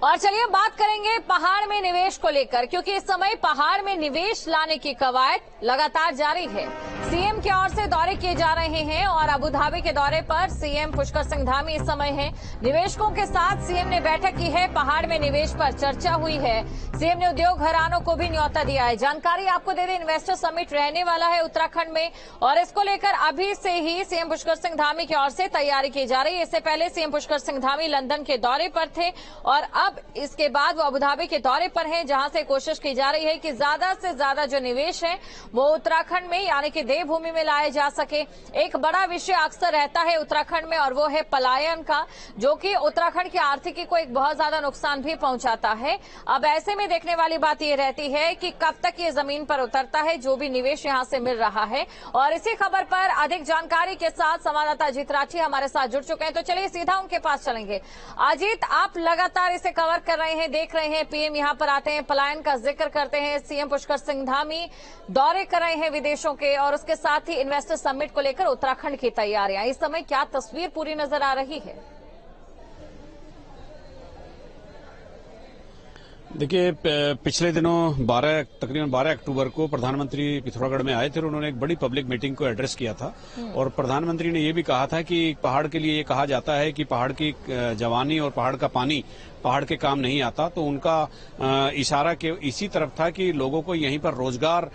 और चलिए बात करेंगे पहाड़ में निवेश को लेकर, क्योंकि इस समय पहाड़ में निवेश लाने की कवायद लगातार जारी है। सीएम की ओर से दौरे किए जा रहे हैं और अबू धाबी के दौरे पर सीएम पुष्कर सिंह धामी इस समय हैं। निवेशकों के साथ सीएम ने बैठक की है, पहाड़ में निवेश पर चर्चा हुई है। सीएम ने उद्योग घरानों को भी न्योता दिया है। जानकारी आपको दे दें, इन्वेस्टर समिट रहने वाला है उत्तराखंड में और इसको लेकर अभी से ही सीएम पुष्कर सिंह धामी की ओर से तैयारी की जा रही है। इससे पहले सीएम पुष्कर सिंह धामी लंदन के दौरे पर थे और अब इसके बाद वो अबू धाबी के दौरे पर हैं, जहां से कोशिश की जा रही है कि ज्यादा से ज्यादा जो निवेश है वो उत्तराखंड में यानी कि देवभूमि में लाया जा सके। एक बड़ा विषय अक्सर रहता है उत्तराखंड में और वो है पलायन का, जो कि उत्तराखंड की आर्थिकी को एक बहुत ज्यादा नुकसान भी पहुंचाता है। अब ऐसे में देखने वाली बात ये रहती है कि कब तक ये जमीन पर उतरता है जो भी निवेश यहां से मिल रहा है। और इसी खबर पर अधिक जानकारी के साथ संवाददाता अजीत राठी हमारे साथ जुड़ चुके हैं, तो चलिए सीधा उनके पास चलेंगे। अजीत, आप लगातार इसे कवर कर रहे हैं, देख रहे हैं, पीएम यहां पर आते हैं, पलायन का जिक्र करते हैं, सीएम पुष्कर सिंह धामी दौरे कर रहे हैं विदेशों के और उसके साथ ही इन्वेस्टर समिट को लेकर उत्तराखंड की तैयारियां। इस समय क्या तस्वीर पूरी नजर आ रही है? देखिए, पिछले दिनों तकरीबन 12 अक्टूबर को प्रधानमंत्री पिथौरागढ़ में आए थे और उन्होंने एक बड़ी पब्लिक मीटिंग को एड्रेस किया था और प्रधानमंत्री ने ये भी कहा था कि पहाड़ के लिए ये कहा जाता है कि पहाड़ की जवानी और पहाड़ का पानी पहाड़ के काम नहीं आता। तो उनका इशारा के इसी तरफ था कि लोगों को यहीं पर रोजगार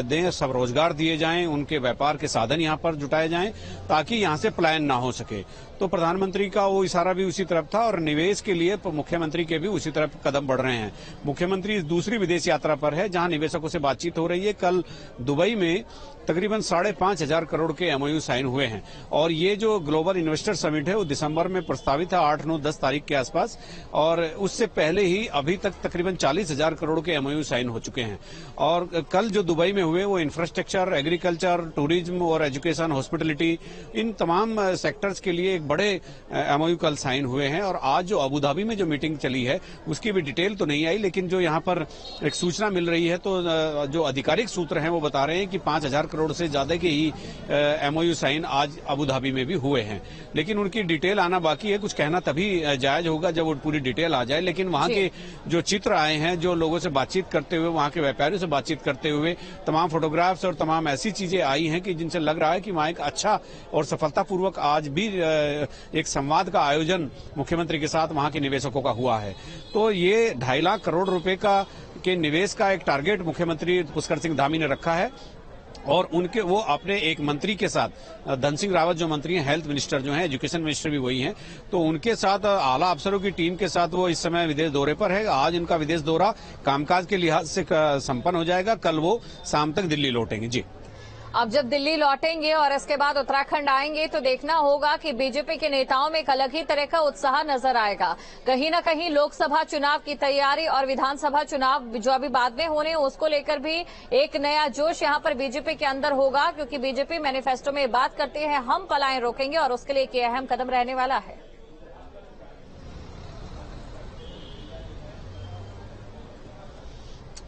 दें, सब रोजगार दिए जाएं, उनके व्यापार के साधन यहां पर जुटाए जाएं ताकि यहां से पलायन ना हो सके। तो प्रधानमंत्री का वो इशारा भी उसी तरफ था और निवेश के लिए मुख्यमंत्री के भी उसी तरफ कदम बढ़ रहे हैं। मुख्यमंत्री इस दूसरी विदेश यात्रा पर है जहां निवेशकों से बातचीत हो रही है। कल दुबई में तकरीबन 5,500 करोड़ के एमओयू साइन हुए हैं और ये जो ग्लोबल इन्वेस्टर समिट है वो दिसंबर में प्रस्तावित है 8, 9, 10 तारीख के आसपास और उससे पहले ही अभी तक तकरीबन 40,000 करोड़ के एमओयू साइन हो चुके हैं। और कल जो दुबई में हुए वो इंफ्रास्ट्रक्चर, एग्रीकल्चर, टूरिज्म और एजुकेशन, हॉस्पिटलिटी, इन तमाम सेक्टर्स के लिए एक बड़े एमओयू कल साइन हुए हैं। और आज जो अबू धाबी में जो मीटिंग चली है उसकी भी डिटेल तो नहीं आई, लेकिन जो यहाँ पर एक सूचना मिल रही है तो जो आधिकारिक सूत्र हैं वो बता रहे हैं कि 5,000 करोड़ से ज्यादा के ही एमओयू साइन आज अबू धाबी में भी हुए हैं। लेकिन उनकी डिटेल आना बाकी है, कुछ कहना तभी जायज होगा जब वो पूरी डिटेल आ जाए। लेकिन वहां के जो चित्र आए हैं, जो लोगों से बातचीत करते हुए, वहां के व्यापारियों से बातचीत करते हुए तमाम फोटोग्राफ्स और तमाम ऐसी चीजें आई हैं कि जिनसे लग रहा है कि वहां एक अच्छा और सफलतापूर्वक आज भी एक संवाद का आयोजन मुख्यमंत्री के साथ वहां के निवेशकों का हुआ है। तो ये 2.5 लाख करोड़ रुपए के निवेश का एक टारगेट मुख्यमंत्री पुष्कर सिंह धामी ने रखा है और उनके वो अपने एक मंत्री के साथ, धन सिंह रावत जो मंत्री हैं, हेल्थ मिनिस्टर जो हैं, एजुकेशन मिनिस्टर भी वही हैं, तो उनके साथ आला अफसरों की टीम के साथ वो इस समय विदेश दौरे पर है। आज इनका विदेश दौरा कामकाज के लिहाज से संपन्न हो जाएगा, कल वो शाम तक दिल्ली लौटेंगे। जी, अब जब दिल्ली लौटेंगे और इसके बाद उत्तराखंड आएंगे तो देखना होगा कि बीजेपी के नेताओं में एक अलग ही तरह का उत्साह नजर आएगा। कहीं न कहीं लोकसभा चुनाव की तैयारी और विधानसभा चुनाव जो अभी बाद में होने उसको लेकर भी एक नया जोश यहां पर बीजेपी के अंदर होगा, क्योंकि बीजेपी मैनिफेस्टो में बात करती है हम पलायन रोकेंगे और उसके लिए एक अहम कदम रहने वाला है।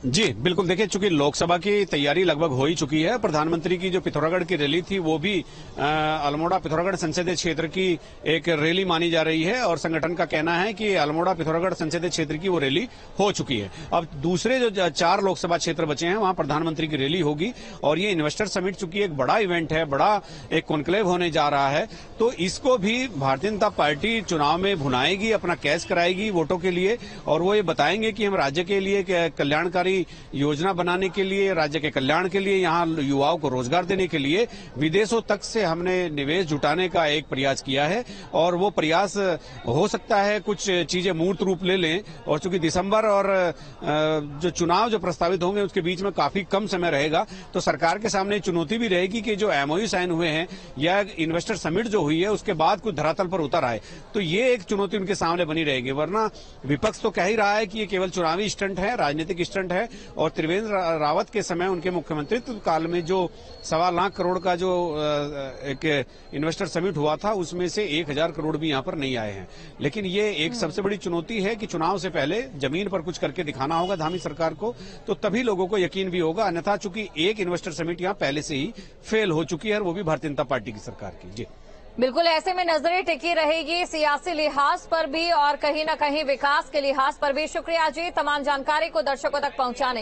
जी बिल्कुल, देखिए चूंकि लोकसभा की तैयारी लगभग हो ही चुकी है, प्रधानमंत्री की जो पिथौरागढ़ की रैली थी वो भी अल्मोड़ा पिथौरागढ़ संसदीय क्षेत्र की एक रैली मानी जा रही है और संगठन का कहना है कि अल्मोड़ा पिथौरागढ़ संसदीय क्षेत्र की वो रैली हो चुकी है। अब दूसरे जो 4 लोकसभा क्षेत्र बचे हैं वहां प्रधानमंत्री की रैली होगी और ये इन्वेस्टर समिट चूंकि एक बड़ा इवेंट है, बड़ा एक कॉन्क्लेव होने जा रहा है, तो इसको भी भारतीय जनता पार्टी चुनाव में भुनाएगी, अपना कैश कराएगी वोटों के लिए और वो ये बताएंगे कि हम राज्य के लिए कल्याणकारी योजना बनाने के लिए, राज्य के कल्याण के लिए, यहाँ युवाओं को रोजगार देने के लिए विदेशों तक से हमने निवेश जुटाने का एक प्रयास किया है और वो प्रयास हो सकता है कुछ चीजें मूर्त रूप ले लें। और चूंकि दिसंबर और जो चुनाव जो प्रस्तावित होंगे उसके बीच में काफी कम समय रहेगा, तो सरकार के सामने चुनौती भी रहेगी कि जो एमओयू साइन हुए हैं या इन्वेस्टर समिट जो हुई है उसके बाद कुछ धरातल पर उतर आए, तो ये एक चुनौती उनके सामने बनी रहेगी। वरना विपक्ष तो कह ही रहा है कि ये केवल चुनावी स्टंट है, राजनीतिक स्टंट है और त्रिवेंद्र रावत के समय उनके मुख्यमंत्रित्व काल में जो 1.25 लाख करोड़ का जो एक इन्वेस्टर समिट हुआ था उसमें से 1,000 करोड़ भी यहां पर नहीं आए हैं। लेकिन ये एक सबसे बड़ी चुनौती है कि चुनाव से पहले जमीन पर कुछ करके दिखाना होगा धामी सरकार को, तो तभी लोगों को यकीन भी होगा। अन्यथा चूंकि एक इन्वेस्टर समिट यहां पहले से ही फेल हो चुकी है और वो भी भारतीय जनता पार्टी की सरकार की। जी बिल्कुल ऐसे में नजरें टिकी रहेगी सियासी लिहाज पर भी और कहीं न कहीं विकास के लिहाज पर भी। शुक्रिया जी तमाम जानकारी को दर्शकों तक पहुंचाने